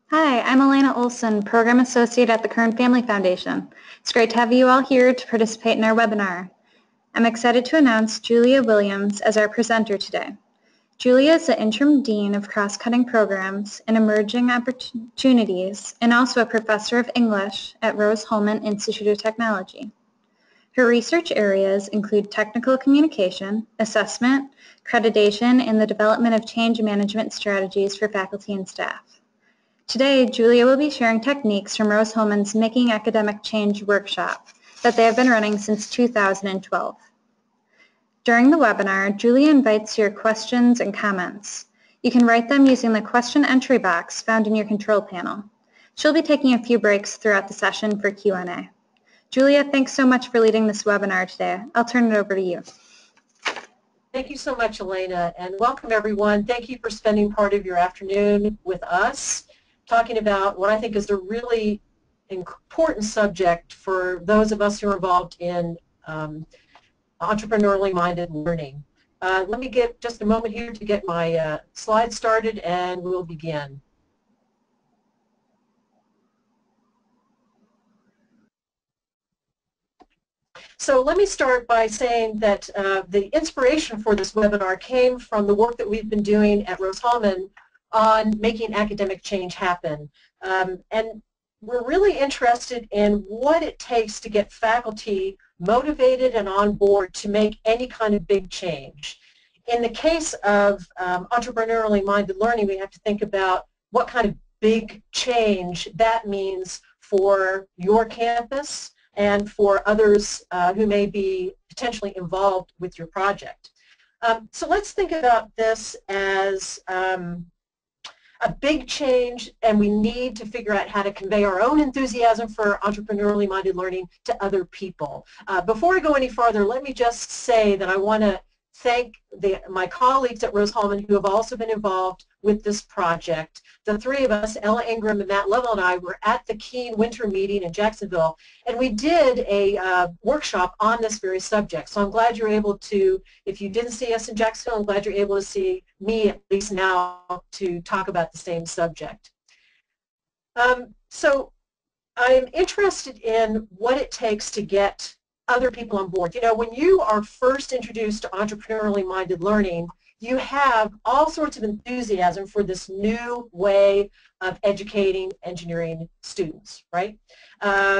Hi, I'm Elena Olson, Program Associate at the Kern Family Foundation. It's great to have you all here to participate in our webinar. I'm excited to announce Julia Williams as our presenter today. Julia is the Interim Dean of Cross-Cutting Programs and Emerging Opportunities and also a Professor of English at Rose-Hulman Institute of Technology. Her research areas include technical communication, assessment, accreditation, and the development of change management strategies for faculty and staff. Today, Julia will be sharing techniques from Rose-Hulman's Making Academic Change workshop that they have been running since 2012. During the webinar, Julia invites your questions and comments. You can write them using the question entry box found in your control panel. She'll be taking a few breaks throughout the session for Q&A. Julia, thanks so much for leading this webinar today. I'll turn it over to you. Thank you so much, Elena, and welcome everyone. Thank you for spending part of your afternoon with us, talking about what I think is a really important subject for those of us who are involved in entrepreneurially minded learning. Let me get just a moment here to get my slides started and we'll begin. So let me start by saying that the inspiration for this webinar came from the work that we've been doing at Rose-Hulman on making academic change happen. And we're really interested in what it takes to get faculty motivated and on board to make any kind of big change. In the case of entrepreneurially minded learning, we have to think about what kind of big change that means for your campus and for others who may be potentially involved with your project. So let's think about this as a big change, and we need to figure out how to convey our own enthusiasm for entrepreneurially minded learning to other people. Before I go any farther, let me just say that I want to thank my colleagues at Rose-Hulman who have also been involved with this project. The three of us, Ella Ingram and Matt Lovell and I, were at the Keene winter meeting in Jacksonville, and we did a workshop on this very subject. So I'm glad you're able to, if you didn't see us in Jacksonville, I'm glad you're able to see me at least now to talk about the same subject. So I'm interested in what it takes to get other people on board. You know, when you are first introduced to entrepreneurially minded learning, you have all sorts of enthusiasm for this new way of educating engineering students, right?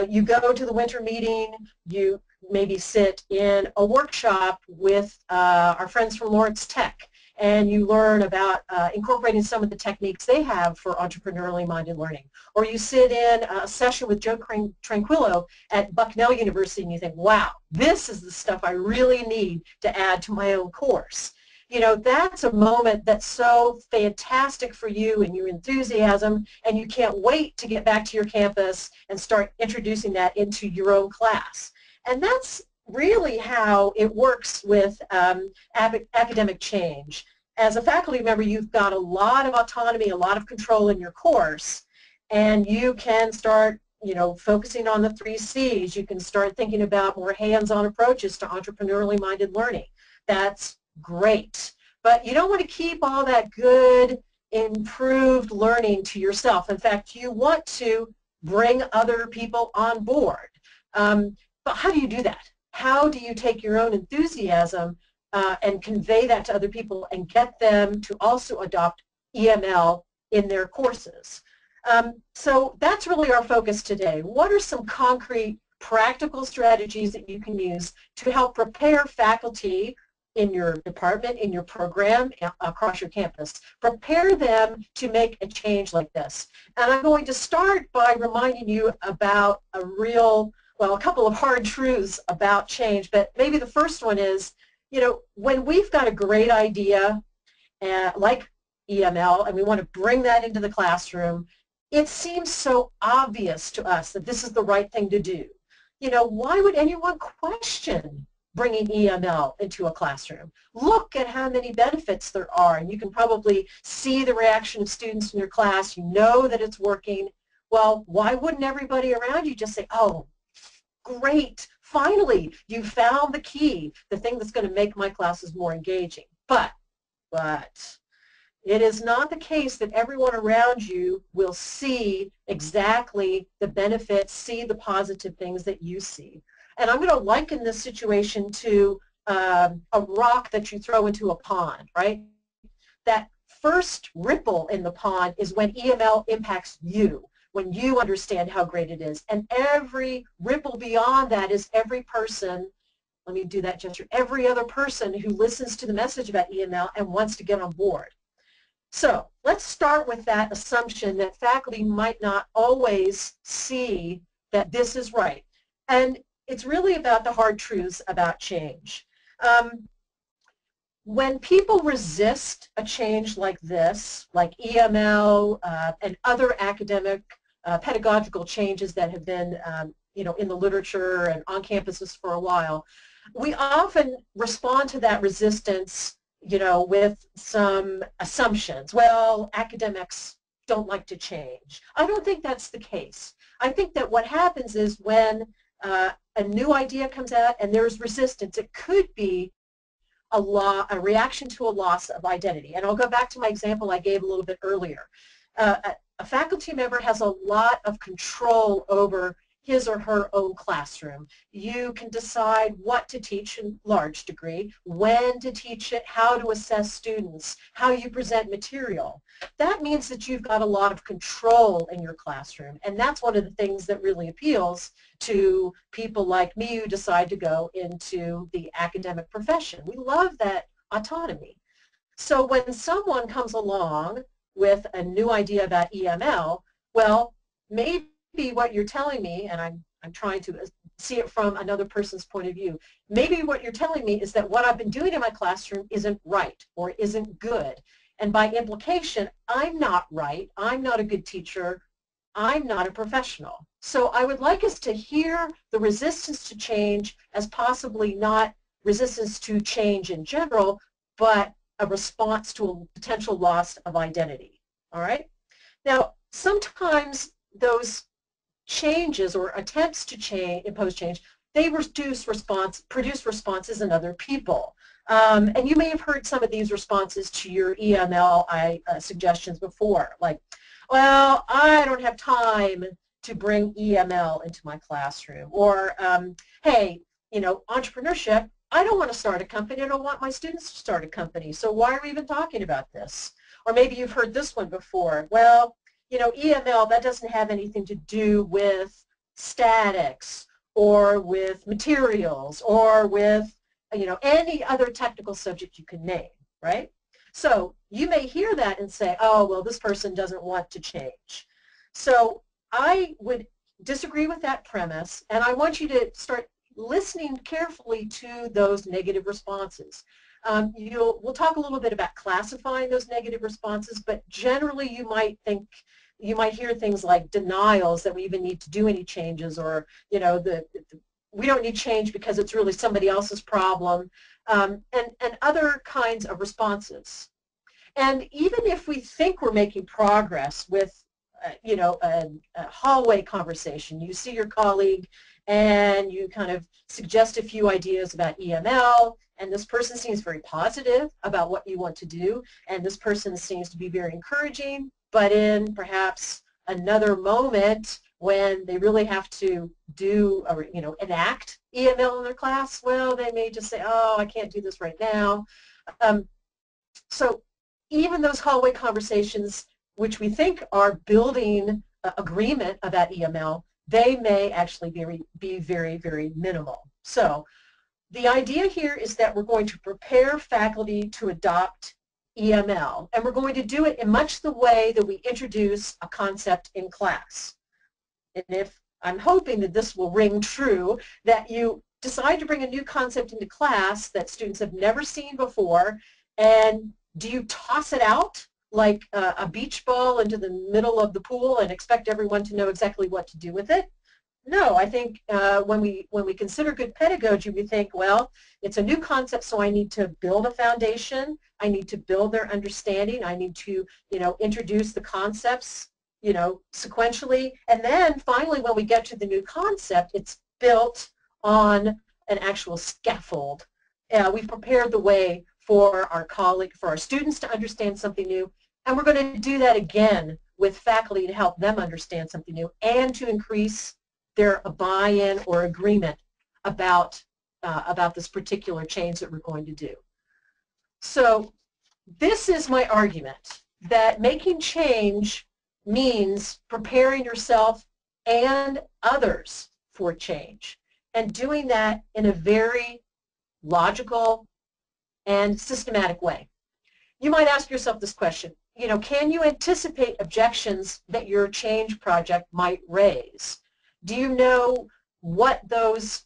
You go to the winter meeting, you maybe sit in a workshop with our friends from Lawrence Tech, and you learn about incorporating some of the techniques they have for entrepreneurially minded learning. Or you sit in a session with Joe Tranquillo at Bucknell University and you think, wow, this is the stuff I really need to add to my own course. You know, that's a moment that's so fantastic for you and your enthusiasm, and you can't wait to get back to your campus and start introducing that into your own class. And that's really how it works with academic change. As a faculty member, you've got a lot of autonomy, a lot of control in your course, and you can start, you know, focusing on the 3 C's. You can start thinking about more hands-on approaches to entrepreneurially minded learning. That's great, but you don't want to keep all that good, improved learning to yourself. In fact, you want to bring other people on board. But how do you do that? How do you take your own enthusiasm and convey that to other people and get them to also adopt EML in their courses? So that's really our focus today. What are some concrete, practical strategies that you can use to help prepare faculty in your department, in your program, across your campus? Prepare them to make a change like this. And I'm going to start by reminding you about a couple of hard truths about change, but maybe the first one is, you know, when we've got a great idea like EML and we want to bring that into the classroom, it seems so obvious to us that this is the right thing to do. You know, why would anyone question bringing EML into a classroom? Look at how many benefits there are, and you can probably see the reaction of students in your class. You know that it's working. Well, why wouldn't everybody around you just say, oh, great, finally, you found the key, the thing that's going to make my classes more engaging. But It is not the case that everyone around you will see exactly the benefits, see the positive things that you see. And I'm going to liken this situation to a rock that you throw into a pond, right? That first ripple in the pond is when EML impacts you, when you understand how great it is. And every ripple beyond that is every person, let me do that gesture, every other person who listens to the message about EML and wants to get on board. So let's start with that assumption that faculty might not always see that this is right. And it's really about the hard truths about change. When people resist a change like this, like EML and other academic pedagogical changes that have been in the literature and on campuses for a while, we often respond to that resistance with some assumptions. Well, academics don't like to change. I don't think that's the case. I think that what happens is when a new idea comes out and there's resistance, it could be a reaction to a loss of identity. And I'll go back to my example I gave a little bit earlier. A faculty member has a lot of control over his or her own classroom. You can decide what to teach in large degree, when to teach it, how to assess students, how you present material. That means that you've got a lot of control in your classroom, and that's one of the things that really appeals to people like me who decide to go into the academic profession. We love that autonomy. So when someone comes along with a new idea about EML, well, maybe what you're telling me, and I'm trying to see it from another person's point of view, maybe what you're telling me is that what I've been doing in my classroom isn't right or isn't good. And by implication, I'm not right, I'm not a good teacher, I'm not a professional. So I would like us to hear the resistance to change as possibly not resistance to change in general, but a response to a potential loss of identity. All right? Now, sometimes those changes or attempts to impose change, they produce responses in other people. And you may have heard some of these responses to your EML suggestions before, like, well, I don't have time to bring EML into my classroom, or hey, entrepreneurship, I don't want to start a company, I don't want my students to start a company, so why are we even talking about this? Or maybe you've heard this one before, well, EML, that doesn't have anything to do with statics or with materials or with, any other technical subject you can name, right? So you may hear that and say, oh, well, this person doesn't want to change. So I would disagree with that premise, and I want you to start listening carefully to those negative responses. We'll talk a little bit about classifying those negative responses, but generally you might hear things like denials that we even need to do any changes, or we don't need change because it's really somebody else's problem, and other kinds of responses. And even if we think we're making progress with a hallway conversation, you see your colleague and you kind of suggest a few ideas about EML, and this person seems very positive about what you want to do, and this person seems to be very encouraging, but in perhaps another moment when they really have to do or enact EML in their class, well, they may just say, oh, I can't do this right now. So even those hallway conversations, which we think are building agreement about EML, they may actually be very, very minimal. So the idea here is that we're going to prepare faculty to adopt EML, and we're going to do it in much the way that we introduce a concept in class. And I'm hoping that this will ring true, that you decide to bring a new concept into class that students have never seen before, and do you toss it out like a beach ball into the middle of the pool and expect everyone to know exactly what to do with it? No, I think when we consider good pedagogy, we think, well, it's a new concept, so I need to build a foundation, I need to build their understanding, I need to introduce the concepts sequentially, and then finally when we get to the new concept, it's built on an actual scaffold. We've prepared the way for our students to understand something new, and we're going to do that again with faculty to help them understand something new and to increase their buy-in or agreement about this particular change that we're going to do. So this is my argument, that making change means preparing yourself and others for change, and doing that in a very logical and systematic way. You might ask yourself this question, can you anticipate objections that your change project might raise? Do you know what those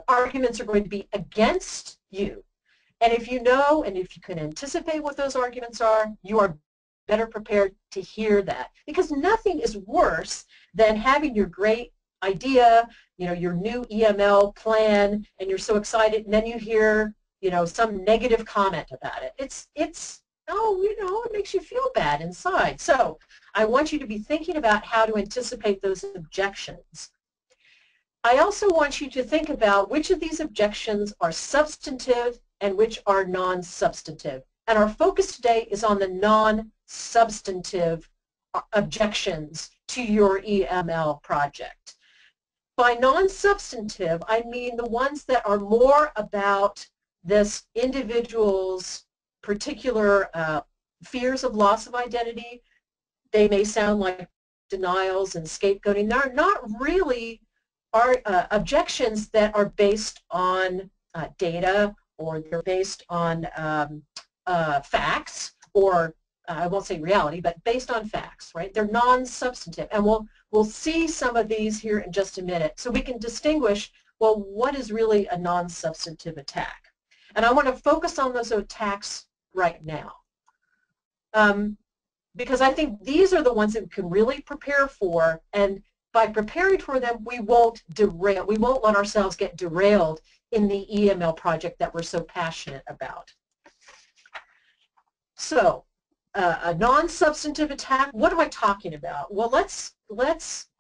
arguments are going to be against you? And if you know, and if you can anticipate what those arguments are, you are better prepared to hear that. Because nothing is worse than having your great idea, your new EML plan, and you're so excited, and then you hear, some negative comment about it. It makes you feel bad inside. So I want you to be thinking about how to anticipate those objections. I also want you to think about which of these objections are substantive and which are non-substantive. And our focus today is on the non-substantive objections to your EML project. By non-substantive, I mean the ones that are more about this individual's particular fears of loss of identity. They may sound like denials and scapegoating. They're not really objections that are based on data, or they're based on facts, or I won't say reality, but based on facts, right? They're non-substantive, and we'll see some of these here in just a minute, so we can distinguish, well, what is really a non-substantive attack? And I want to focus on those attacks right now, because I think these are the ones that we can really prepare for, and by preparing for them, we won't derail. We won't let ourselves get derailed in the EML project that we're so passionate about. So, a non-substantive attack, what am I talking about? Well, let's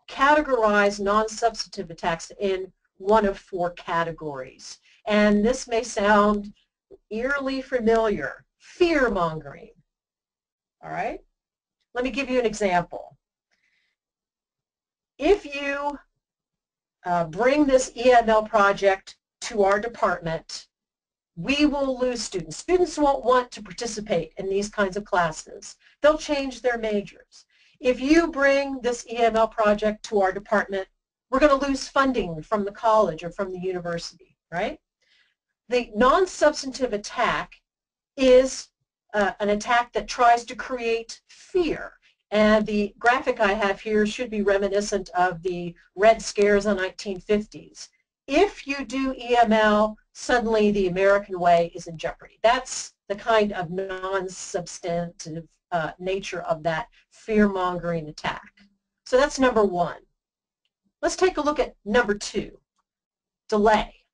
categorize non-substantive attacks in one of four categories. And this may sound eerily familiar. Fearmongering. All right? Let me give you an example. If you bring this EML project to our department, we will lose students. Students won't want to participate in these kinds of classes. They'll change their majors. If you bring this EML project to our department, we're going to lose funding from the college or from the university, right? The non-substantive attack is an attack that tries to create fear. And the graphic I have here should be reminiscent of the Red Scares in the 1950s. If you do EML, suddenly the American way is in jeopardy. That's the kind of non-substantive nature of that fear-mongering attack. So that's number one. Let's take a look at number two, delay.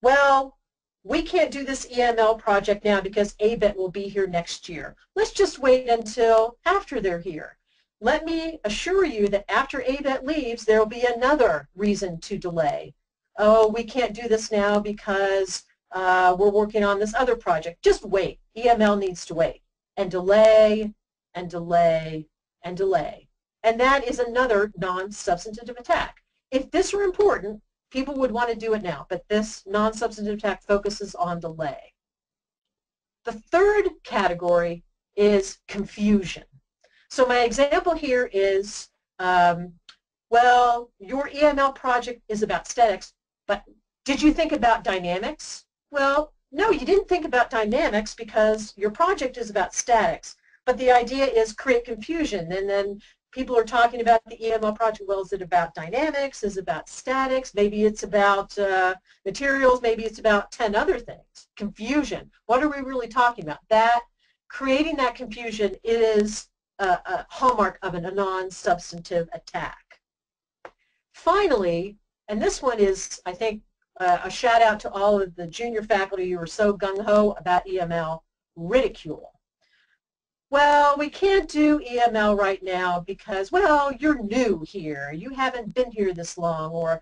Well, we can't do this EML project now because ABET will be here next year. Let's just wait until after they're here. Let me assure you that after ABET leaves, there will be another reason to delay. Oh, we can't do this now because we're working on this other project. Just wait. EML needs to wait. And delay, and delay, and delay. And that is another non-substantive attack. If this were important, people would want to do it now, but this non-substantive attack focuses on delay. The third category is confusion. So my example here is, well, your EML project is about statics, but did you think about dynamics? Well, no, you didn't think about dynamics because your project is about statics, but the idea is create confusion, and then people are talking about the EML project. Well, is it about dynamics? Is it about statics? Maybe it's about materials. Maybe it's about 10 other things. Confusion. What are we really talking about? Creating that confusion is a hallmark of a non-substantive attack. Finally, and this one is, I think, a shout out to all of the junior faculty who are so gung-ho about EML, ridicule. Well, we can't do EML right now because, well, you're new here. You haven't been here this long, or,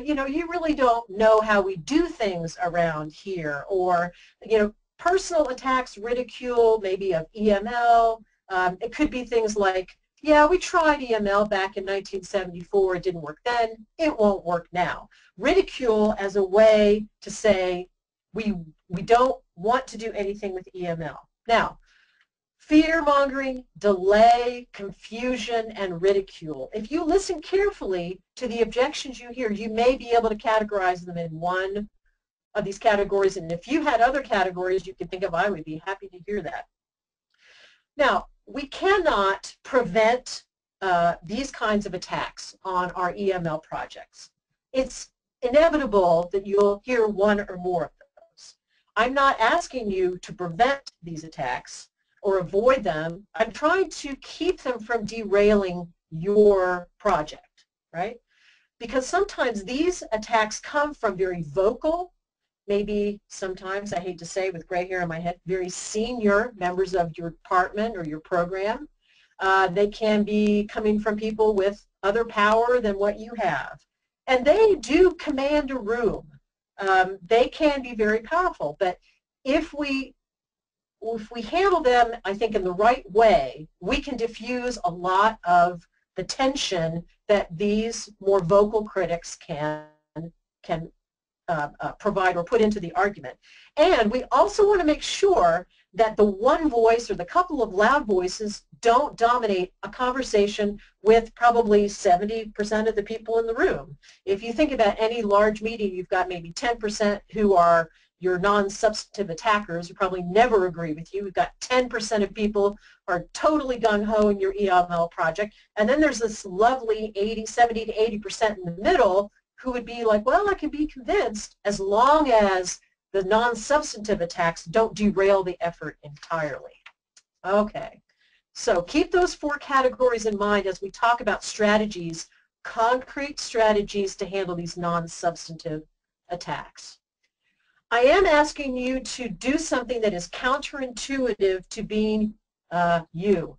you really don't know how we do things around here, or, personal attacks, ridicule, maybe of EML. It could be things like, yeah, we tried EML back in 1974. It didn't work then. It won't work now. Ridicule as a way to say we don't want to do anything with EML. Now, fear-mongering, delay, confusion, and ridicule. If you listen carefully to the objections you hear, you may be able to categorize them in one of these categories, and if you had other categories you could think of, I would be happy to hear that. Now, we cannot prevent these kinds of attacks on our EML projects. It's inevitable that you'll hear one or more of those. I'm not asking you to prevent these attacks or avoid them. I'm trying to keep them from derailing your project, right? Because sometimes these attacks come from very vocal, maybe sometimes, I hate to say with gray hair in my head, very senior members of your department or your program. They can be coming from people with other power than what you have. And they do command a room. They can be very powerful, but if we handle them, I think, in the right way, we can diffuse a lot of the tension that these more vocal critics can provide or put into the argument. And we also want to make sure that the one voice or the couple of loud voices don't dominate a conversation with probably 70% of the people in the room. If you think about any large meeting, you've got maybe 10% who are your non-substantive attackers who probably never agree with you. We've got 10% of people who are totally gung-ho in your EML project. And then there's this lovely 70 to 80% in the middle who would be like, well, I can be convinced as long as the non-substantive attacks don't derail the effort entirely. Okay, so keep those four categories in mind as we talk about strategies, concrete strategies to handle these non-substantive attacks. I am asking you to do something that is counterintuitive to being you.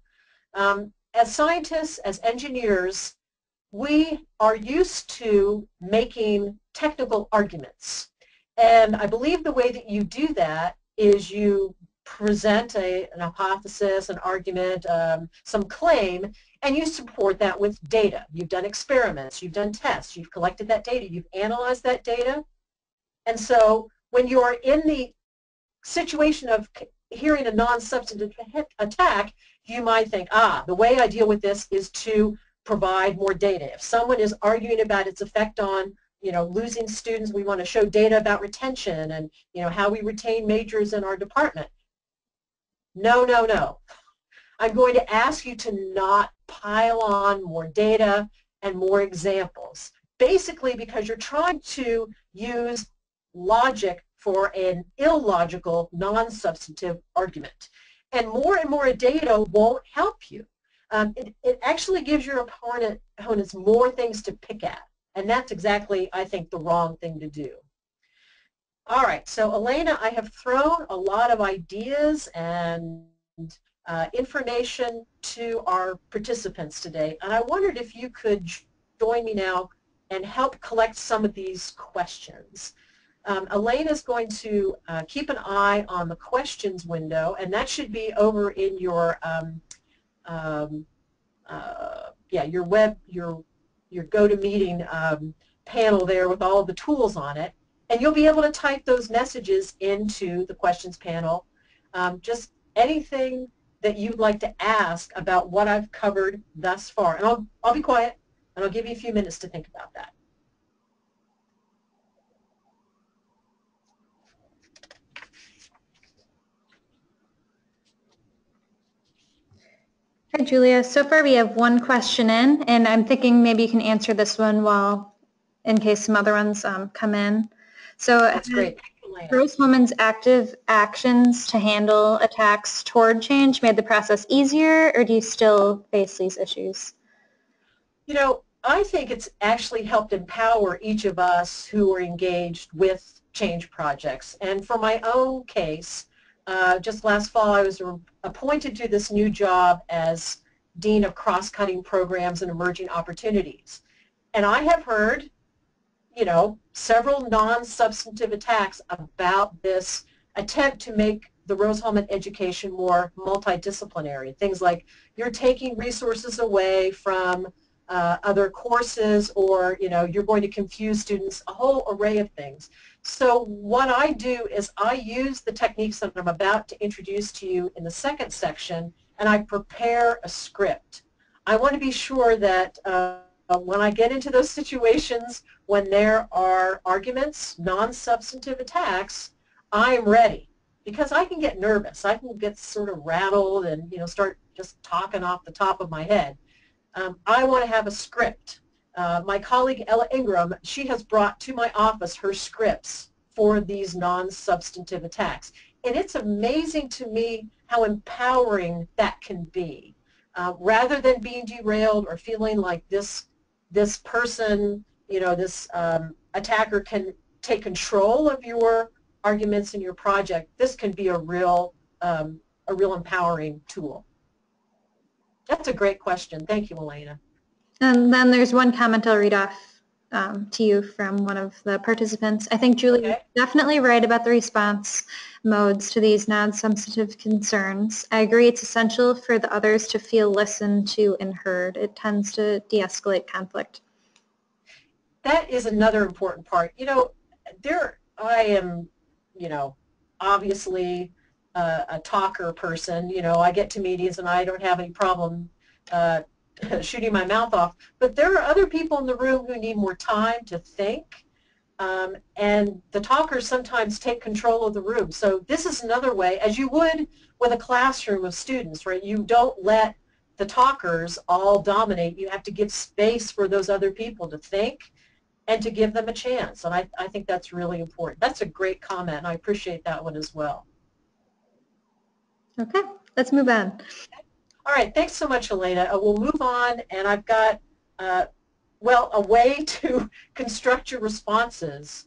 As scientists, as engineers, we are used to making technical arguments. And I believe the way that you do that is you present an hypothesis, an argument, some claim, and you support that with data. You've done experiments, you've done tests, you've collected that data, you've analyzed that data. And so when you are in the situation of hearing a non-substantive attack, you might think, the way I deal with this is to provide more data. If someone is arguing about its effect on, losing students, we want to show data about retention and, how we retain majors in our department. No, no, no. I'm going to ask you to not pile on more data and more examples, basically because you're trying to use logic for an illogical, non-substantive argument. And more data won't help you. It actually gives your opponents more things to pick at. And that's exactly, I think, the wrong thing to do. All right, so Elena, I have thrown a lot of ideas and information to our participants today. And I wondered if you could join me now and help collect some of these questions. Elena is going to keep an eye on the questions window, and that should be over in your your GoToMeeting panel there with all of the tools on it, and you'll be able to type those messages into the questions panel. Just anything that you'd like to ask about what I've covered thus far, and I'll be quiet and I'll give you a few minutes to think about that. Hi, Julia. So far we have one question in, and I'm thinking maybe you can answer this one in case some other ones come in. So that's great. Rose-Hulman's active actions to handle attacks toward change made the process easier, or do you still face these issues? I think it's actually helped empower each of us who are engaged with change projects. And for my own case, just last fall I was appointed to this new job as Dean of Cross-Cutting Programs and Emerging Opportunities. And I have heard, several non-substantive attacks about this attempt to make the Rose-Hulman education more multidisciplinary. Things like you're taking resources away from other courses, or you're going to confuse students, a whole array of things. So what I do is I use the techniques that I'm about to introduce to you in the second section, and I prepare a script. I want to be sure that when I get into those situations when there are arguments, non-substantive attacks, I am ready, because I can get nervous. I can get sort of rattled and start just talking off the top of my head. I want to have a script. My colleague Ella Ingram, she has brought to my office her scripts for these non-substantive attacks. And it's amazing to me how empowering that can be. Rather than being derailed or feeling like this person, this attacker can take control of your arguments in your project, this can be a real empowering tool. That's a great question. Thank you, Elena. And then there's one comment I'll read off to you from one of the participants. I think Julie is definitely right about the response modes to these non-substantive concerns. I agree it's essential for the others to feel listened to and heard. It tends to de-escalate conflict. That is another important part. I am, obviously a talker person. I get to meetings and I don't have any problem shooting my mouth off. But there are other people in the room who need more time to think, and the talkers sometimes take control of the room. So this is another way, as you would with a classroom of students, right? You don't let the talkers all dominate. You have to give space for those other people to think and to give them a chance. And I think that's really important. That's a great comment, and I appreciate that one as well. Okay, let's move on. All right, thanks so much, Elena. We'll move on, and I've got, well, a way to construct your responses.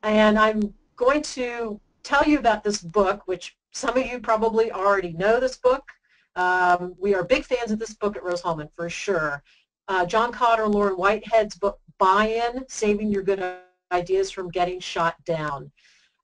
And I'm going to tell you about this book, which some of you probably already know this book. We are big fans of this book at Rose-Hulman, for sure. John Cotter and Lauren Whitehead's book, Buy-In, Saving Your Good Ideas from Getting Shot Down.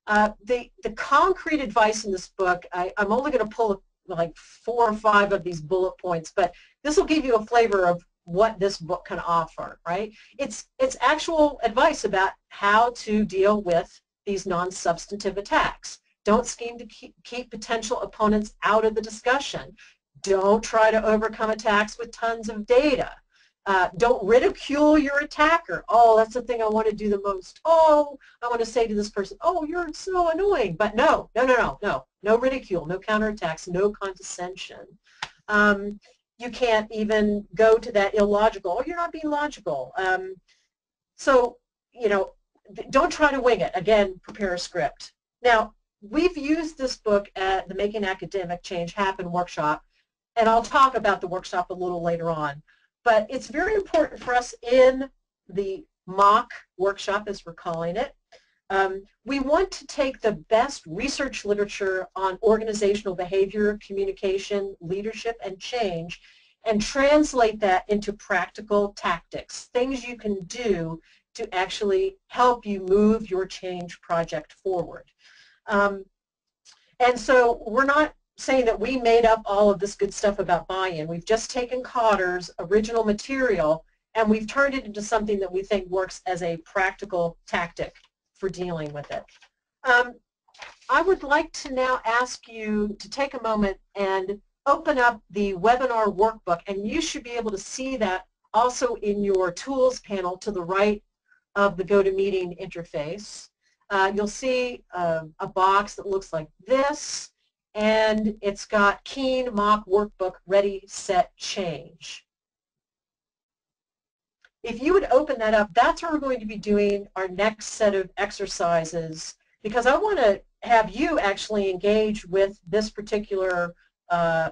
The concrete advice in this book, I'm only going to pull like 4 or 5 of these bullet points, but this will give you a flavor of what this book can offer, right? It's actual advice about how to deal with these non-substantive attacks. Don't scheme to keep potential opponents out of the discussion. Don't try to overcome attacks with tons of data. Don't ridicule your attacker. Oh, that's the thing I want to do the most. Oh, I want to say to this person, oh, you're so annoying. But no. No ridicule, no counterattacks, no condescension. You can't even go to that illogical, oh, you're not being logical. So, don't try to wing it. Again, prepare a script. Now, we've used this book at the Making Academic Change Happen workshop, and I'll talk about the workshop a little later on. But it's very important for us in the mock workshop, as we're calling it. We want to take the best research literature on organizational behavior, communication, leadership, and change, and translate that into practical tactics, things you can do to actually help you move your change project forward. And so we're not saying that we made up all of this good stuff about buy-in. We've just taken Cotter's original material and we've turned it into something that we think works as a practical tactic for dealing with it. I would like to now ask you to take a moment and open up the webinar workbook, and you should be able to see that also in your tools panel to the right of the GoToMeeting interface. You'll see a box that looks like this, and it's got Keen Mock Workbook Ready, Set, Change. If you would open that up, that's where we're going to be doing our next set of exercises, because I want to have you actually engage with this particular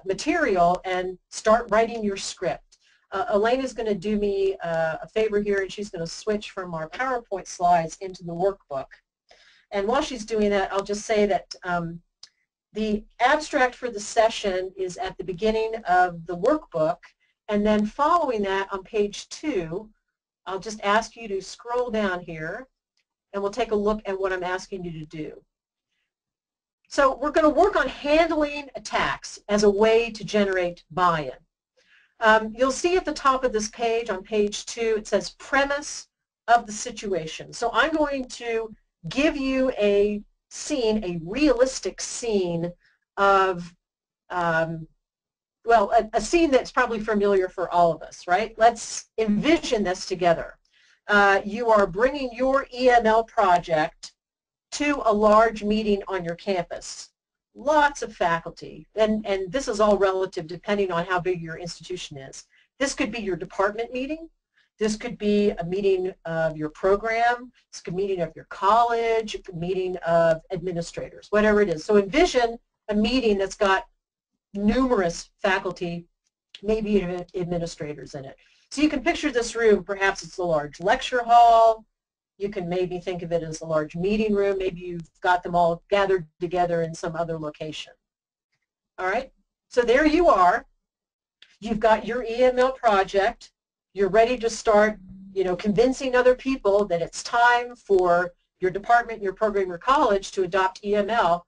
material and start writing your script. Elena's going to do me a favor here, and she's going to switch from our PowerPoint slides into the workbook. And while she's doing that, I'll just say that the abstract for the session is at the beginning of the workbook, and then following that on page 2, I'll just ask you to scroll down here, and we'll take a look at what I'm asking you to do. So we're going to work on handling attacks as a way to generate buy-in. You'll see at the top of this page, on page 2, it says premise of the situation. So I'm going to give you a scene, a realistic scene of, well, a scene that's probably familiar for all of us, right? Let's envision this together. You are bringing your EML project to a large meeting on your campus. Lots of faculty, and this is all relative depending on how big your institution is. This could be your department meeting. This could be a meeting of your program. This could be a meeting of your college, a meeting of administrators, whatever it is. So envision a meeting that's got numerous faculty, maybe even administrators in it. So you can picture this room, perhaps it's a large lecture hall. You can maybe think of it as a large meeting room. Maybe you've got them all gathered together in some other location. All right, so there you are. You've got your EML project. You're ready to start, convincing other people that it's time for your department, your program, your college to adopt EML.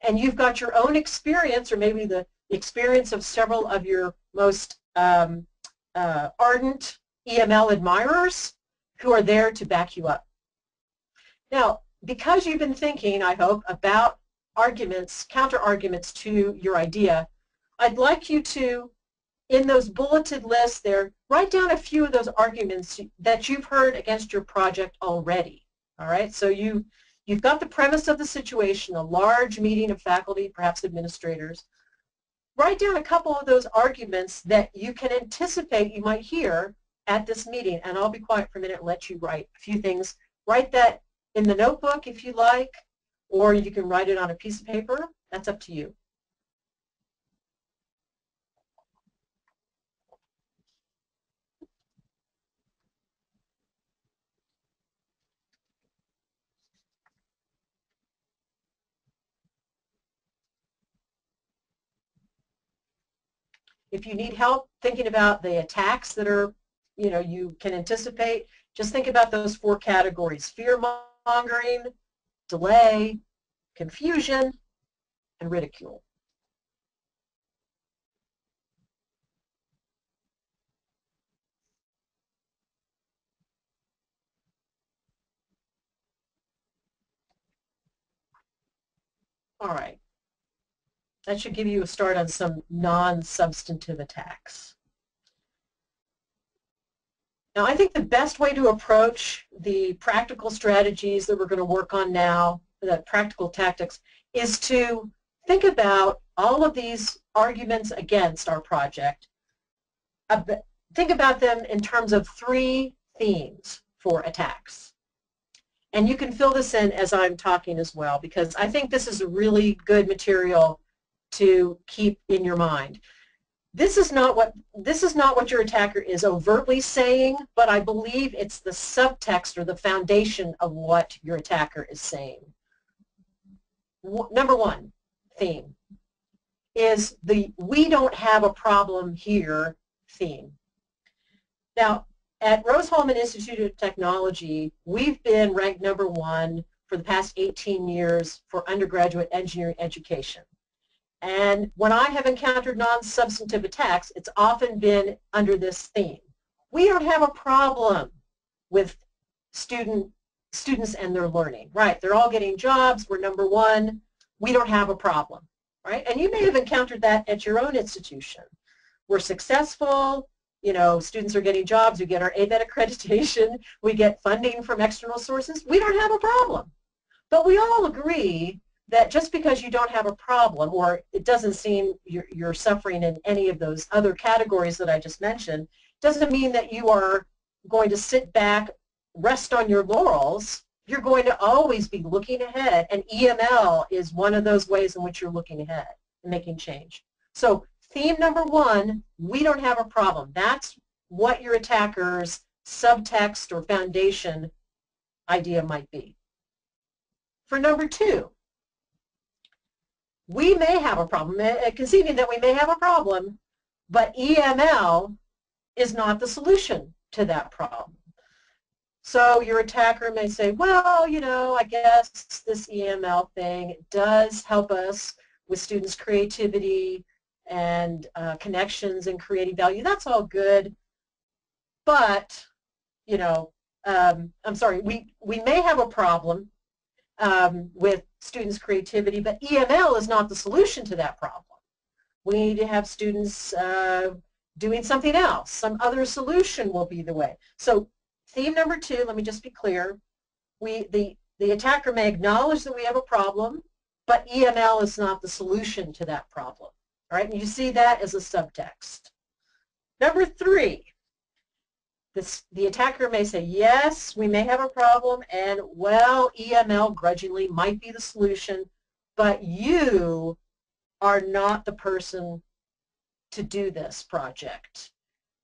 And you've got your own experience, or maybe the experience of several of your most ardent EML admirers who are there to back you up. Now, because you've been thinking, I hope, about arguments, counter-arguments to your idea, I'd like you to, in those bulleted lists there, write down a few of those arguments that you've heard against your project already. All right, so you've got the premise of the situation, a large meeting of faculty, perhaps administrators. Write down a couple of those arguments that you can anticipate you might hear at this meeting, and I'll be quiet for a minute and let you write a few things. Write that in the notebook if you like, or you can write it on a piece of paper. That's up to you. If you need help thinking about the attacks that are, you can anticipate, just think about those 4 categories: fear-mongering, delay, confusion, and ridicule. All right. That should give you a start on some non-substantive attacks. Now, I think the best way to approach the practical strategies that we're going to work on now, the practical tactics, is to think about all of these arguments against our project. Think about them in terms of 3 themes for attacks. And you can fill this in as I'm talking as well, because I think this is a really good material to keep in your mind. This is not what your attacker is overtly saying, but I believe it's the subtext or the foundation of what your attacker is saying. Number 1 theme is the "we don't have a problem here" theme. Now, at Rose-Hulman Institute of Technology, we've been ranked number 1 for the past 18 years for undergraduate engineering education. And when I have encountered non-substantive attacks, it's often been under this theme. We don't have a problem with students and their learning, right? They're all getting jobs. We're number 1. We don't have a problem, right? And you may have encountered that at your own institution. We're successful. Students are getting jobs. We get our ABET accreditation. We get funding from external sources. We don't have a problem. But we all agree that just because you don't have a problem, or it doesn't seem you're suffering in any of those other categories that I just mentioned, doesn't mean that you are going to sit back, rest on your laurels. You're going to always be looking ahead, and EML is one of those ways in which you're looking ahead and making change. So theme number 1, we don't have a problem. That's what your attacker's subtext or foundation idea might be. For number 2, we may have a problem, conceiving that we may have a problem, but EML is not the solution to that problem. So your attacker may say, well, you know, I guess this EML thing does help us with students' creativity and connections and creating value. That's all good, but, you know, I'm sorry, we may have a problem with students' creativity, but EML is not the solution to that problem. We need to have students doing something else. Some other solution will be the way. So theme number 2, let me just be clear. The attacker may acknowledge that we have a problem, but EML is not the solution to that problem. All right, and you see that as a subtext. Number 3, the attacker may say, yes, we may have a problem, and, well, EML grudgingly might be the solution, but you are not the person to do this project.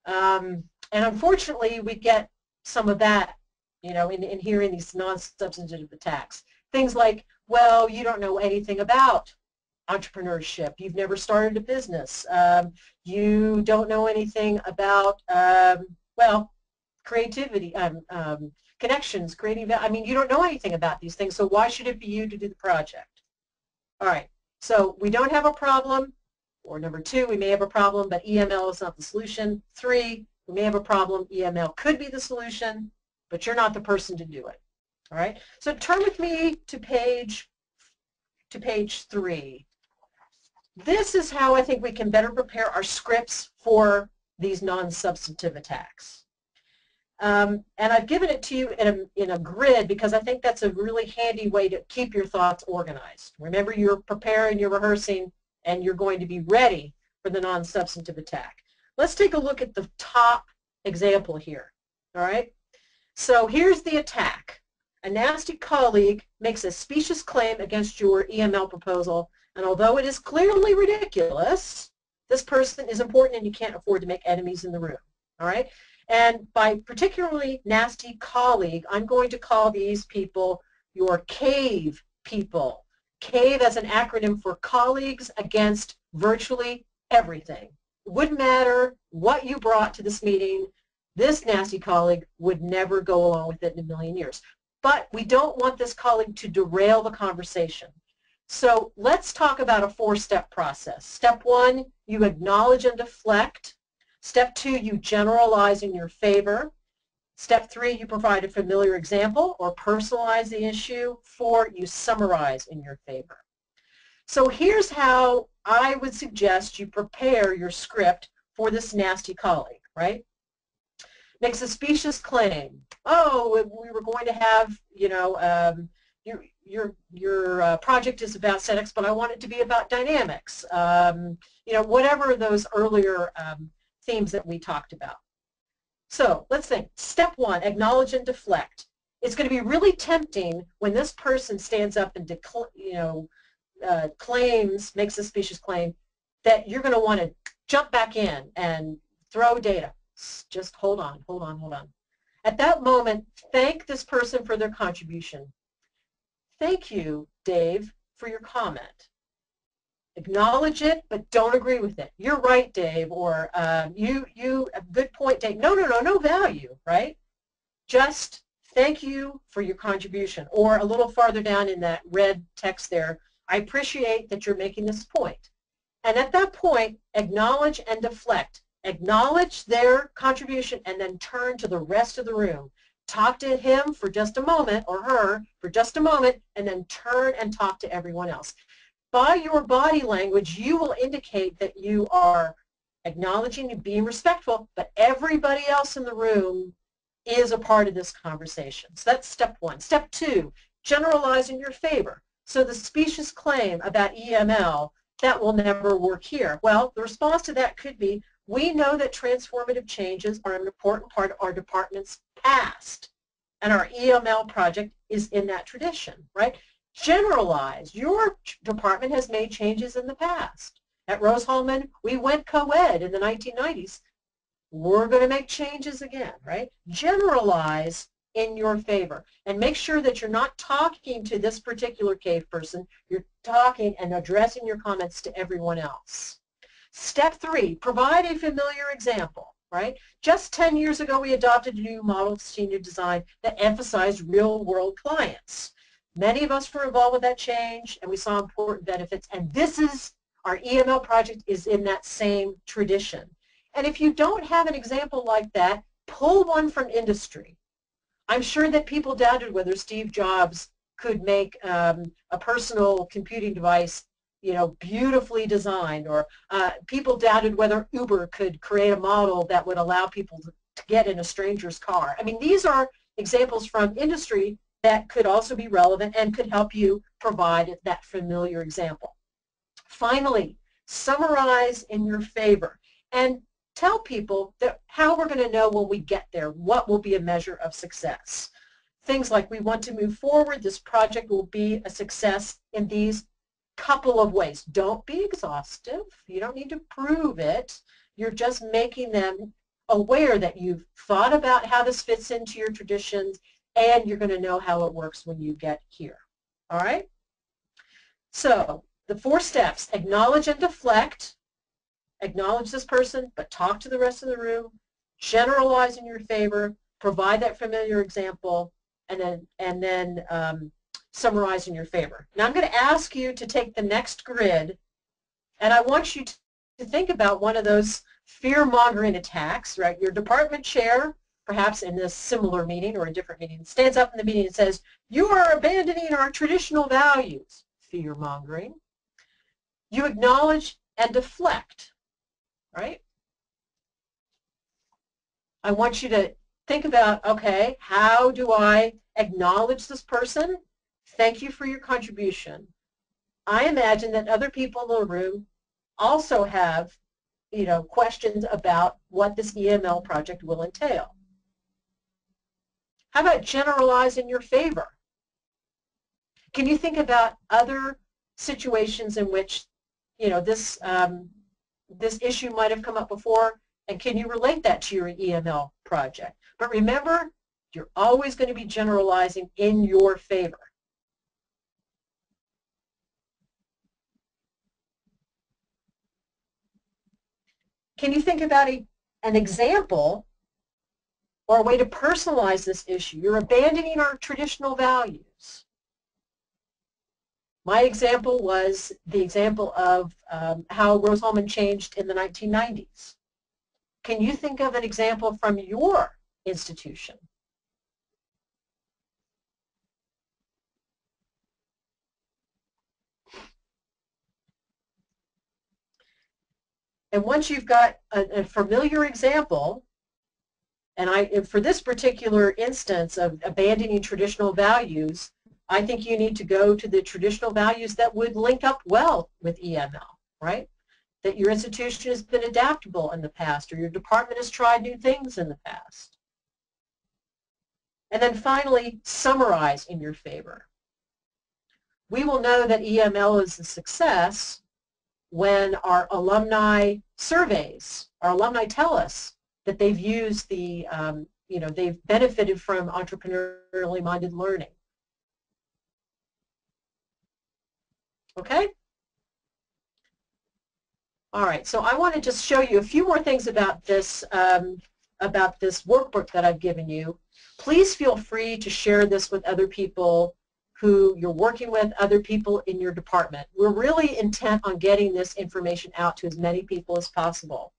And unfortunately, we get some of that, you know, in hearing these non-substantive attacks. Things like, well, you don't know anything about entrepreneurship. You've never started a business. You don't know anything about, well, creativity, connections, creating, I mean, you don't know anything about these things, so why should it be you to do the project? All right, so we don't have a problem, or number 2, we may have a problem, but EML is not the solution. 3, we may have a problem, EML could be the solution, but you're not the person to do it. All right, so turn with me to page 3. This is how I think we can better prepare our scripts for these non-substantive attacks. And I've given it to you in a grid because I think that's a really handy way to keep your thoughts organized. Remember, you're preparing, you're rehearsing, and you're going to be ready for the non-substantive attack. Let's take a look at the top example here. All right? So here's the attack. A nasty colleague makes a specious claim against your EML proposal, and although it is clearly ridiculous, this person is important and you can't afford to make enemies in the room. All right? And by particularly nasty colleague, I'm going to call these people your CAVE people. CAVE as an acronym for colleagues against virtually everything. It wouldn't matter what you brought to this meeting, this nasty colleague would never go along with it in a million years. But we don't want this colleague to derail the conversation. So let's talk about a 4-step process. Step 1, you acknowledge and deflect. Step 2, you generalize in your favor. Step 3, you provide a familiar example or personalize the issue. 4, you summarize in your favor. So here's how I would suggest you prepare your script for this nasty colleague, right? Makes a specious claim. Oh, we were going to have, you know, your project is about syntax, but I want it to be about dynamics. You know, whatever those earlier themes that we talked about. So let's think. Step 1, acknowledge and deflect. It's going to be really tempting when this person stands up and claims, makes a specious claim, that you're going to want to jump back in and throw data. Just hold on, hold on, hold on. At that moment, thank this person for their contribution. Thank you, Dave, for your comment. Acknowledge it, but don't agree with it. You're right, Dave, or you, a good point, Dave. No value, right? Just thank you for your contribution. Or a little farther down in that red text there, I appreciate that you're making this point. And at that point, acknowledge and deflect. Acknowledge their contribution and then turn to the rest of the room. Talk to him for just a moment, or her for just a moment, and then turn and talk to everyone else. By your body language, you will indicate that you are acknowledging and being respectful, but everybody else in the room is a part of this conversation. So that's step 1. Step 2, generalize in your favor. So the specious claim about EML, that will never work here. Well, the response to that could be, we know that transformative changes are an important part of our department's past, and our EML project is in that tradition, right? Generalize. Your department has made changes in the past. At Rose-Hulman, we went co-ed in the 1990s. We're going to make changes again, right? Generalize in your favor. And make sure that you're not talking to this particular CAVE person. You're talking and addressing your comments to everyone else. Step 3, provide a familiar example, right? Just 10 years ago, we adopted a new model of senior design that emphasized real-world clients. Many of us were involved with that change, and we saw important benefits, and this is, our EML project is in that same tradition. And if you don't have an example like that, pull one from industry. I'm sure that people doubted whether Steve Jobs could make a personal computing device, you know, beautifully designed, or people doubted whether Uber could create a model that would allow people to get in a stranger's car. I mean, these are examples from industry that could also be relevant and could help you provide that familiar example. Finally, summarize in your favor and tell people that how we're going to know when we get there, what will be a measure of success. Things like, we want to move forward, this project will be a success in these couple of ways. Don't be exhaustive. You don't need to prove it. You're just making them aware that you've thought about how this fits into your traditions, and you're going to know how it works when you get here. All right? So the 4 steps: acknowledge and deflect. Acknowledge this person, but talk to the rest of the room. Generalize in your favor. Provide that familiar example, and then summarize in your favor. Now I'm going to ask you to take the next grid, and I want you to think about one of those fear-mongering attacks, right? Your department chair, perhaps in this similar meeting or a different meeting, stands up in the meeting and says, "You are abandoning our traditional values." Fear-mongering. You acknowledge and deflect, right? I want you to think about, okay, how do I acknowledge this person? Thank you for your contribution. I imagine that other people in the room also have, you know, questions about what this EML project will entail. How about generalize in your favor? Can you think about other situations in which, you know, this issue might have come up before, and can you relate that to your EML project? But remember, you're always going to be generalizing in your favor. Can you think about an example or a way to personalize this issue? You're abandoning our traditional values. My example was the example of how Rose-Hulman changed in the 1990s. Can you think of an example from your institution? And once you've got a familiar example, and for this particular instance of abandoning traditional values, I think you need to go to the traditional values that would link up well with EML, right? That your institution has been adaptable in the past, or your department has tried new things in the past. And then finally, summarize in your favor. We will know that EML is a success when our alumni surveys, our alumni tell us that they've used the, you know, they've benefited from entrepreneurially minded learning. Okay? All right, so I want to just show you a few more things about this workbook that I've given you. Please feel free to share this with other people who you're working with, other people in your department. We're really intent on getting this information out to as many people as possible.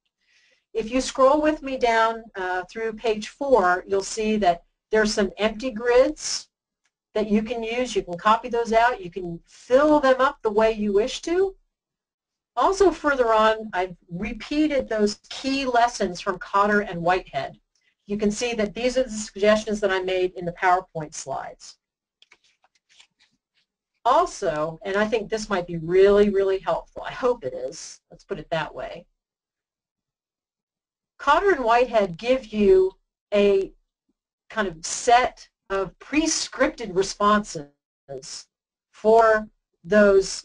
If you scroll with me down through page 4, you'll see that there's some empty grids that you can use. You can copy those out. You can fill them up the way you wish to. Also further on, I've repeated those key lessons from Cotter and Whitehead. You can see that these are the suggestions that I made in the PowerPoint slides. Also, and I think this might be really, really helpful, I hope it is, let's put it that way, Cotter and Whitehead give you a kind of set of pre-scripted responses for those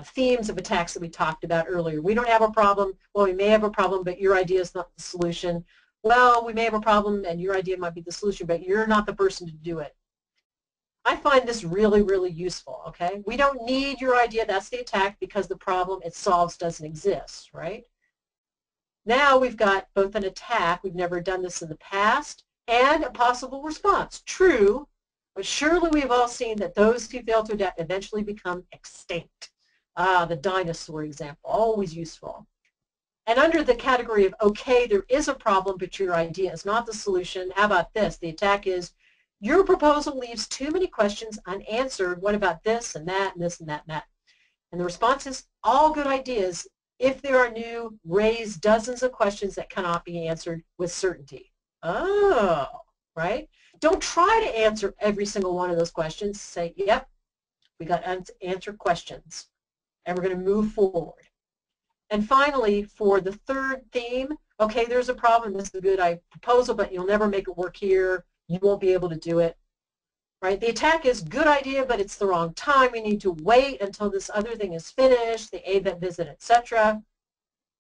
themes of attacks that we talked about earlier. We don't have a problem. Well, we may have a problem, but your idea is not the solution. Well, we may have a problem, and your idea might be the solution, but you're not the person to do it. I find this really, really useful, okay? We don't need your idea, that's the attack, because the problem it solves doesn't exist, right? Now we've got both an attack, we've never done this in the past, and a possible response. True, but surely we've all seen that those who fail to adapt eventually become extinct. The dinosaur example, always useful. And under the category of, okay, there is a problem, but your idea is not the solution, how about this? The attack is, your proposal leaves too many questions unanswered. What about this and that and this and that and that? And the response is, all good ideas, if they are new, raise dozens of questions that cannot be answered with certainty. Oh, right? Don't try to answer every single one of those questions. Say, yep, we got unanswered questions, and we're going to move forward. And finally, for the third theme, okay, there's a problem. This is a good proposal, but you'll never make it work here. You won't be able to do it. Right? The attack is good idea, but it's the wrong time. We need to wait until this other thing is finished, the AVET visit, etc.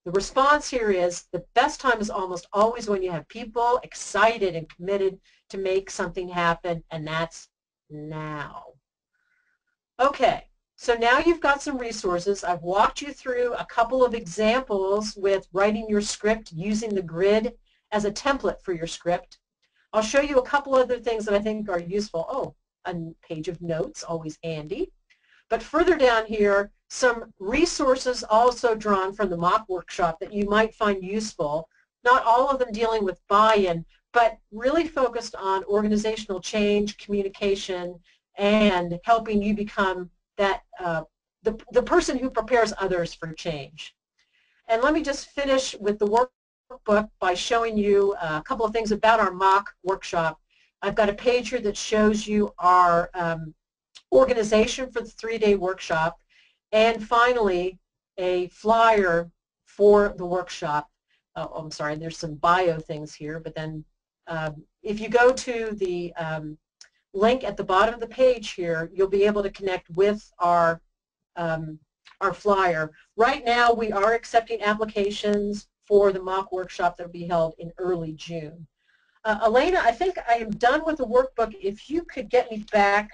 The response here is the best time is almost always when you have people excited and committed to make something happen, and that's now. Okay, so now you've got some resources. I've walked you through a couple of examples with writing your script using the grid as a template for your script. I'll show you a couple other things that I think are useful. Oh, a page of notes, always handy. But further down here, some resources also drawn from the mock workshop that you might find useful. Not all of them dealing with buy-in, but really focused on organizational change, communication, and helping you become that the person who prepares others for change. And let me just finish with the workbook by showing you a couple of things about our mock workshop. I've got a page here that shows you our organization for the 3-day workshop, and finally a flyer for the workshop. Oh, I'm sorry, there's some bio things here, but then if you go to the link at the bottom of the page here, you'll be able to connect with our flyer. Right now we are accepting applications for the mock workshop that will be held in early June. Elena, I think I am done with the workbook. If you could get me back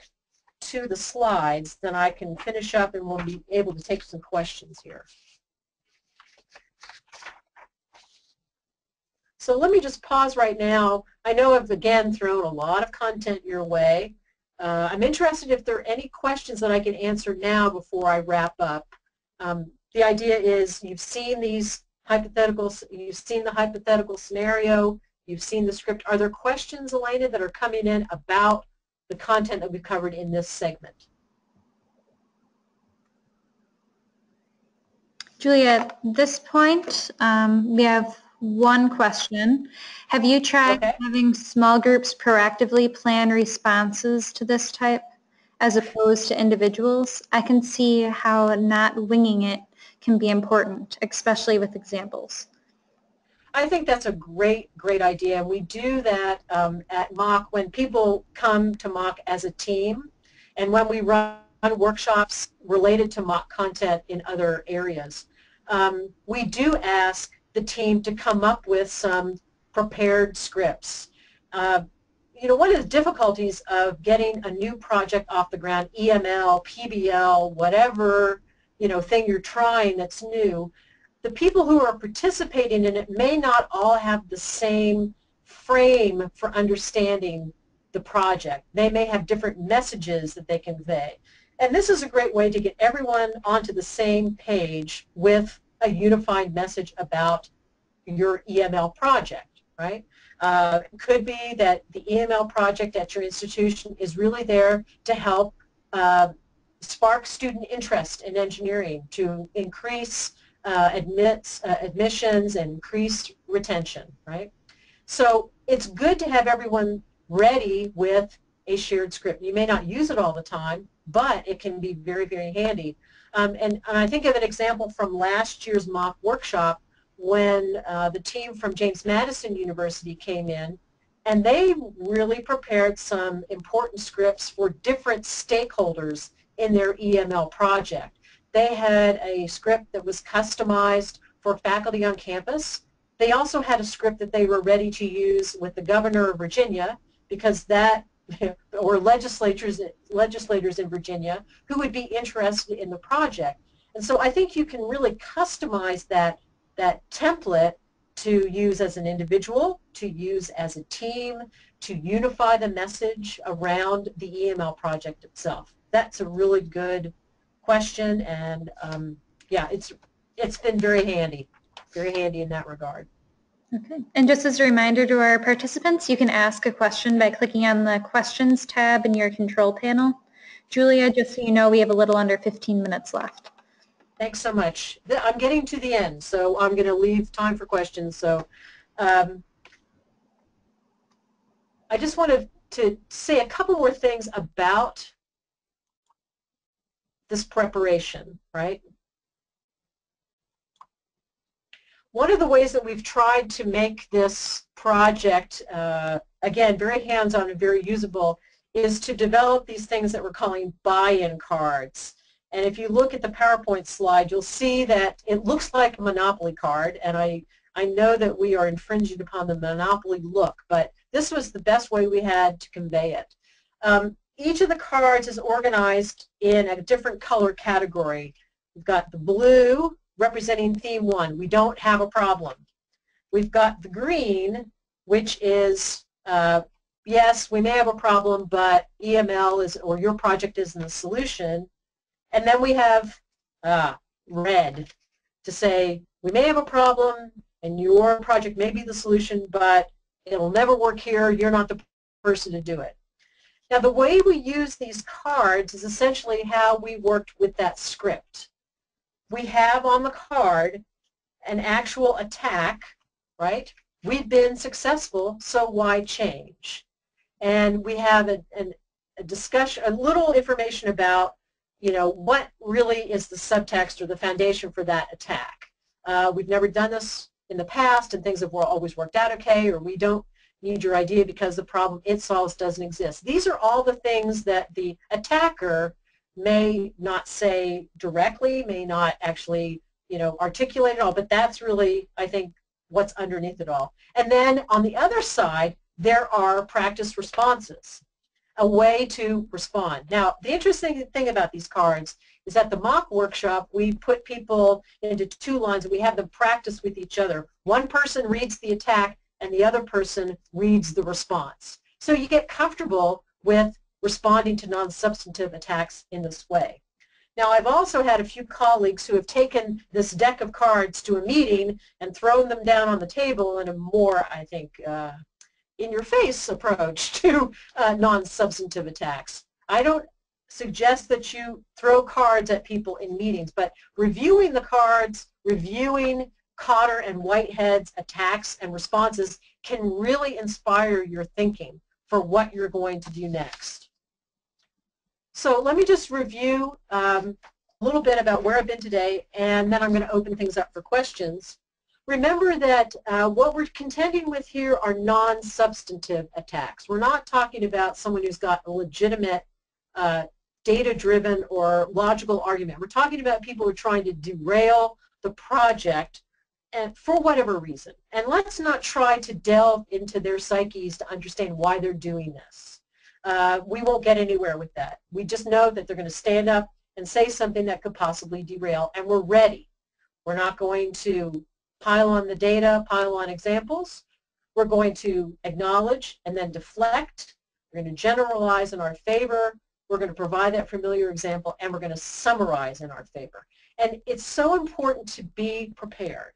to the slides, then I can finish up and we'll be able to take some questions here. So let me just pause right now. I know I've again thrown a lot of content your way. I'm interested if there are any questions that I can answer now before I wrap up. The idea is you've seen these hypotheticals, you've seen the hypothetical scenario, you've seen the script. Are there questions, Elena, that are coming in about the content that we've covered in this segment? Julia, at this point, we have one question. Have you tried having small groups proactively plan responses to this type as opposed to individuals? I can see how not winging it can be important, especially with examples. I think that's a great idea. We do that at mock when people come to mock as a team, and when we run workshops related to mock content in other areas. We do ask the team to come up with some prepared scripts. You know, one of the difficulties of getting a new project off the ground, EML, PBL, whatever, you know, thing you're trying that's new, the people who are participating in it may not all have the same frame for understanding the project. They may have different messages that they convey. And this is a great way to get everyone onto the same page with a unified message about your EML project, right? It could be that the EML project at your institution is really there to help spark student interest in engineering, to increase admissions and increase retention, right? So it's good to have everyone ready with a shared script. You may not use it all the time, but it can be very, very handy. And I think of an example from last year's mock workshop when the team from James Madison University came in, and they really prepared some important scripts for different stakeholders in their EML project. They had a script that was customized for faculty on campus. They also had a script that they were ready to use with the governor of Virginia, because that, or legislators in Virginia who would be interested in the project. And so I think you can really customize that template to use as an individual, to use as a team, to unify the message around the EML project itself? That's a really good question, and yeah, it's been very handy in that regard. Okay. And just as a reminder to our participants, you can ask a question by clicking on the Questions tab in your control panel. Julia, just so you know, we have a little under 15 minutes left. Thanks so much. I'm getting to the end, so I'm going to leave time for questions. So I just wanted to say a couple more things about this preparation, right? One of the ways that we've tried to make this project, again, very hands-on and very usable, is to develop these things that we're calling buy-in cards. And if you look at the PowerPoint slide, you'll see that it looks like a Monopoly card, and I know that we are infringing upon the Monopoly look, but this was the best way we had to convey it. Each of the cards is organized in a different color category. We've got the blue, representing theme 1. We don't have a problem. We've got the green, which is, yes, we may have a problem, but EML is, or your project isn't the solution. And then we have red to say, we may have a problem, and your project may be the solution, but it'll never work here. You're not the person to do it. Now, the way we use these cards is essentially how we worked with that script. We have on the card an actual attack, right? We've been successful, so why change? And we have a discussion, a little information about, you know, what really is the subtext or the foundation for that attack. We've never done this in the past, and things have always worked out okay, or we don't need your idea because the problem it solves doesn't exist. These are all the things that the attacker may not say directly, may not actually, you know, articulate it all, but that's really, I think, what's underneath it all. And then on the other side, there are practice responses, a way to respond. Now, the interesting thing about these cards is at the mock workshop, we put people into 2 lines and we have them practice with each other. One person reads the attack and the other person reads the response. So you get comfortable with responding to non-substantive attacks in this way. Now, I've also had a few colleagues who have taken this deck of cards to a meeting and thrown them down on the table in a more, I think, in-your-face approach to non-substantive attacks. I don't suggest that you throw cards at people in meetings, but reviewing the cards, reviewing Cotter and Whitehead's attacks and responses can really inspire your thinking for what you're going to do next. So let me just review a little bit about where I've been today, and then I'm going to open things up for questions. Remember that what we're contending with here are non-substantive attacks. We're not talking about someone who's got a legitimate data-driven or logical argument. We're talking about people who are trying to derail the project and for whatever reason. And let's not try to delve into their psyches to understand why they're doing this. We won't get anywhere with that. We just know that they're going to stand up and say something that could possibly derail, and we're ready. We're not going to pile on the data, pile on examples. We're going to acknowledge and then deflect. We're going to generalize in our favor. We're going to provide that familiar example, and we're going to summarize in our favor. And it's so important to be prepared.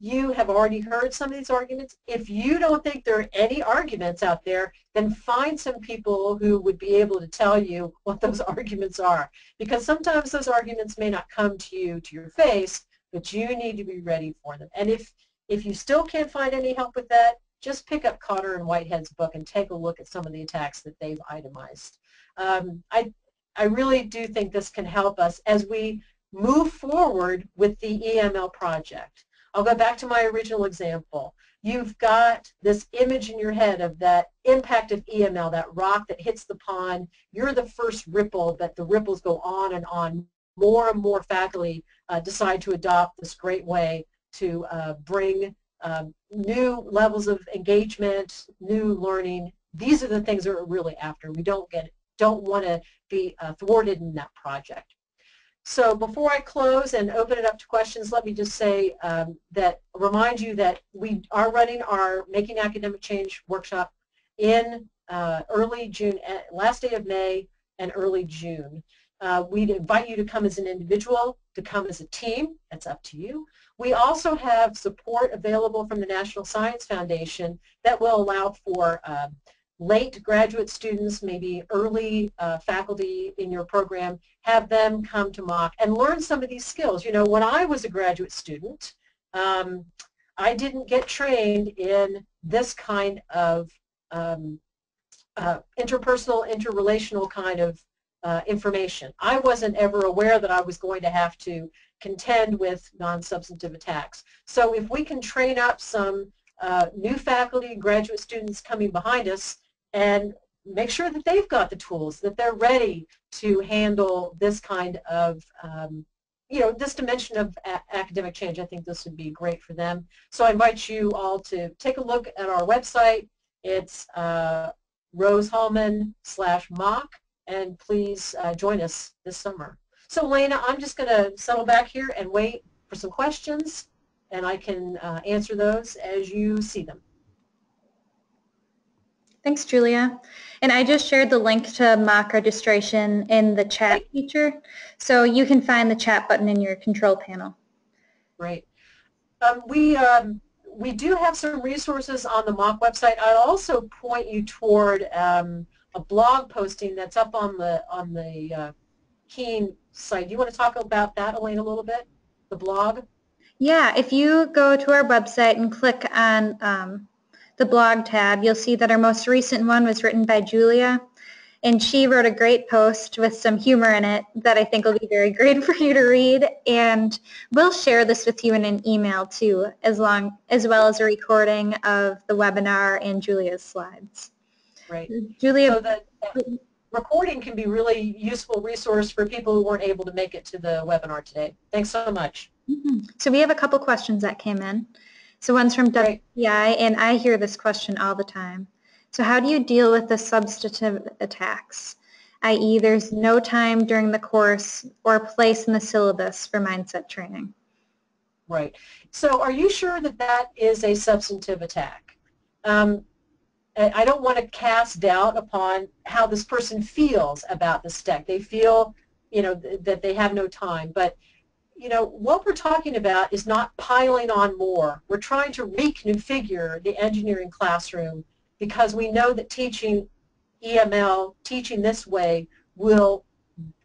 You have already heard some of these arguments. If you don't think there are any arguments out there, then find some people who would be able to tell you what those arguments are. Because sometimes those arguments may not come to you to your face, but you need to be ready for them. And if you still can't find any help with that, just pick up Cotter and Whitehead's book and take a look at some of the attacks that they've itemized. I really do think this can help us as we move forward with the EML project. I'll go back to my original example. You've got this image in your head of that impact of EML, that rock that hits the pond. You're the first ripple, but the ripples go on and on. More and more faculty decide to adopt this great way to bring new levels of engagement, new learning. These are the things that we're really after. We don't want to be thwarted in that project. So before I close and open it up to questions, let me just say remind you that we are running our Making Academic Change workshop in early June, last day of May and early June. We'd invite you to come as an individual, to come as a team. That's up to you. We also have support available from the National Science Foundation that will allow for late graduate students, maybe early faculty in your program, have them come to mock and learn some of these skills. You know, when I was a graduate student, I didn't get trained in this kind of interpersonal, interrelational kind of information. I wasn't ever aware that I was going to have to contend with non-substantive attacks. So if we can train up some new faculty and graduate students coming behind us and make sure that they've got the tools, that they're ready to handle this kind of, this dimension of academic change, I think this would be great for them. So I invite you all to take a look at our website. It's Rose-Hulman/mock, and please join us this summer. So Elena, I'm just going to settle back here and wait for some questions, and I can answer those as you see them. Thanks, Julia. And I just shared the link to mock registration in the chat feature, so you can find the chat button in your control panel. Great. We do have some resources on the mock website. I'll also point you toward a blog posting that's up on the Keen site. Do you want to talk about that, Elaine, a little bit? The blog? Yeah, if you go to our website and click on the blog tab, you'll see that our most recent one was written by Julia, and she wrote a great post with some humor in it that I think will be very great for you to read, and we'll share this with you in an email too, as well as a recording of the webinar and Julia's slides. Right. Julia, so that recording can be really useful resource for people who weren't able to make it to the webinar today. Thanks so much. So we have a couple questions that came in. So one's from WPI, and I hear this question all the time. So how do you deal with the substantive attacks, i.e. there's no time during the course or place in the syllabus for mindset training? Right. So are you sure that that is a substantive attack? I don't want to cast doubt upon how this person feels about this attack. They feel, that they have no time, but what we're talking about is not piling on more. We're trying to reconfigure the engineering classroom because we know that teaching EML, teaching this way, will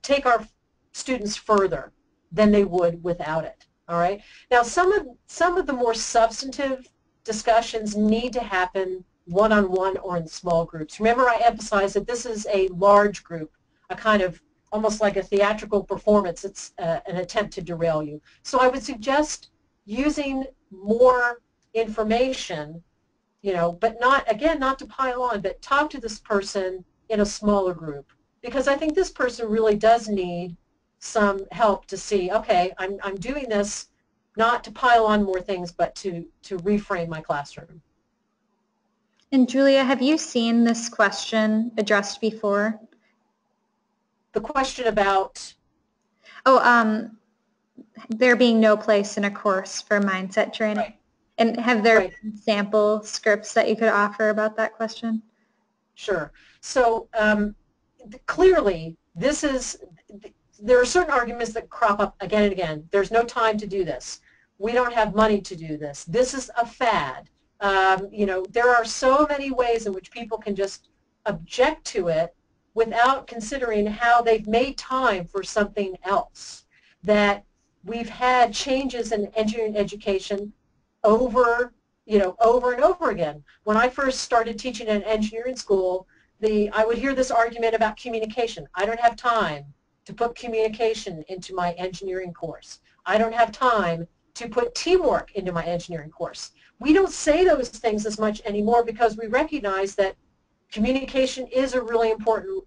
take our students further than they would without it. All right. Now, some of the more substantive discussions need to happen one-on-one or in small groups. Remember, I emphasized that this is a large group, a kind of almost like a theatrical performance. It's an attempt to derail you. So I would suggest using more information, but not to pile on, but talk to this person in a smaller group, because I think this person really does need some help to see, okay, I'm doing this not to pile on more things, but to reframe my classroom. And Julia, have you seen this question addressed before? The question about? There being no place in a course for mindset training. Right. And have there been sample scripts that you could offer about that question? Sure. So clearly, there are certain arguments that crop up again and again. There's no time to do this. We don't have money to do this. This is a fad. There are so many ways in which people can just object to it without considering how they've made time for something else. That we've had changes in engineering education over and over again. When I first started teaching in engineering school, I would hear this argument about communication. I don't have time to put communication into my engineering course. I don't have time to put teamwork into my engineering course. We don't say those things as much anymore because we recognize that communication is a really important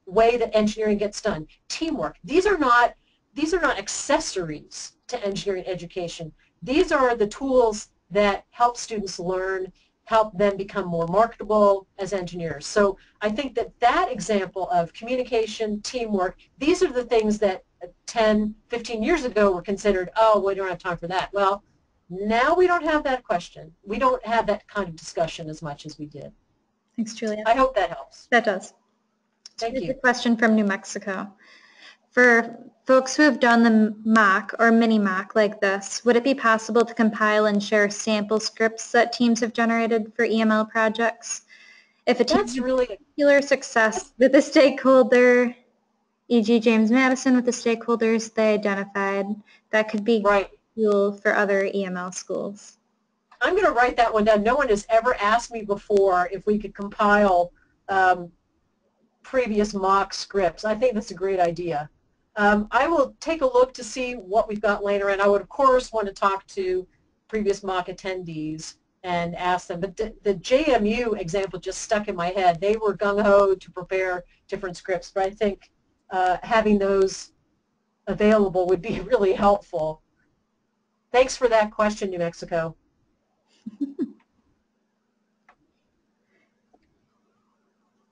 way that engineering gets done. Teamwork. These are not accessories to engineering education. These are the tools that help students learn, help them become more marketable as engineers. So I think that example of communication, teamwork, these are the things that 10, 15 years ago were considered, oh, we don't have time for that. Well, now we don't have that question. We don't have that kind of discussion as much as we did. Thanks, Julia. I hope that helps. That does. Thank you. Here's a question from New Mexico. For folks who have done the mock or mini mock like this, would it be possible to compile and share sample scripts that teams have generated for EML projects? If a team has particular success with a stakeholder, e.g. James Madison with the stakeholders they identified, that could be fuel for other EML schools. I'm going to write that one down. No one has ever asked me before if we could compile previous mock scripts. I think that's a great idea. I will take a look to see what we've got laying around. I would, of course, want to talk to previous mock attendees and ask them. But the JMU example just stuck in my head. They were gung-ho to prepare different scripts, but I think having those available would be really helpful. Thanks for that question, New Mexico.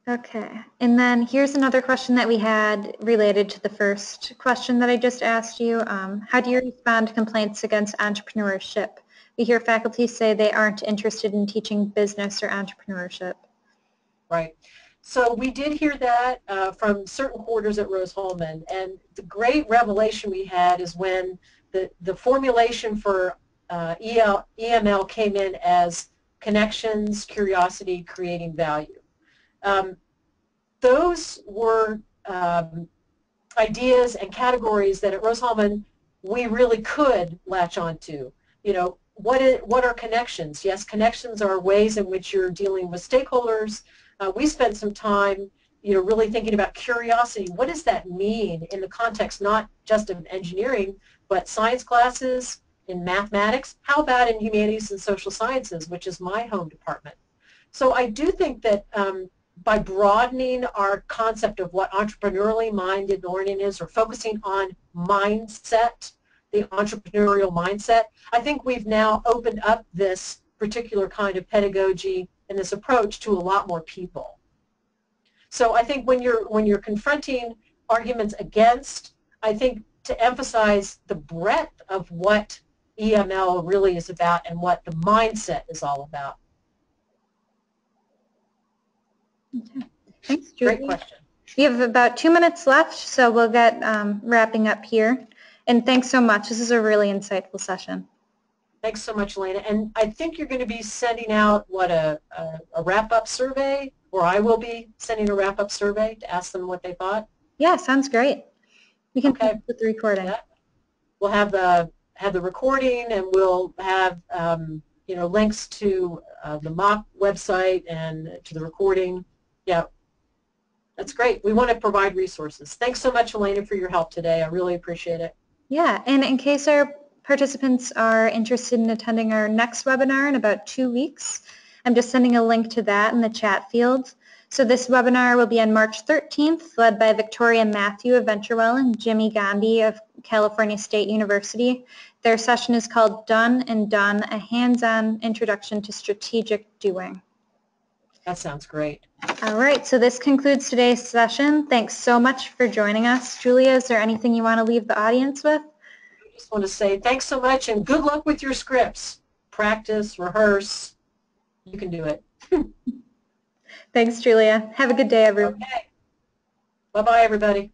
Okay, and then here's another question that we had related to the first question that I just asked you. How do you respond to complaints against entrepreneurship? We hear faculty say they aren't interested in teaching business or entrepreneurship. Right. So we did hear that from certain quarters at Rose-Hulman, and the great revelation we had is when the formulation for EML came in as connections, curiosity, creating value. Those were ideas and categories that at Rose-Hulman we really could latch onto. You know, what are connections? Yes, connections are ways in which you're dealing with stakeholders. We spent some time, you know, really thinking about curiosity. What does that mean in the context not just of engineering, but science classes, in mathematics? How about in humanities and social sciences, which is my home department? So I do think that by broadening our concept of what entrepreneurially minded learning is, or focusing on mindset, the entrepreneurial mindset, I think we've now opened up this particular kind of pedagogy and this approach to a lot more people. So I think when you're confronting arguments against, I think to emphasize the breadth of what EML really is about and what the mindset is all about. Okay. Thanks, Julie. Great question. We have about 2 minutes left, so we'll get wrapping up here. And thanks so much. This is a really insightful session. Thanks so much, Elena. And I think you're going to be sending out, what, a wrap-up survey? Or I will be sending a wrap-up survey to ask them what they thought? Yeah, sounds great. We can put the recording. Yeah. We'll have the recording, and we'll have you know, links to the mock website and to the recording. Yeah, that's great. We want to provide resources. Thanks so much, Elena, for your help today. I really appreciate it. Yeah, and in case our participants are interested in attending our next webinar in about 2 weeks, I'm just sending a link to that in the chat field. So this webinar will be on March 13th, led by Victoria Matthew of VentureWell and Jimmy Gandhi of California State University. Their session is called Done and Done, a hands-on introduction to strategic doing. That sounds great. All right, so this concludes today's session. Thanks so much for joining us. Julia, is there anything you want to leave the audience with? I just want to say thanks so much, and good luck with your scripts. Practice, rehearse. You can do it. Thanks, Julia. Have a good day, everyone. Okay. Bye-bye, everybody.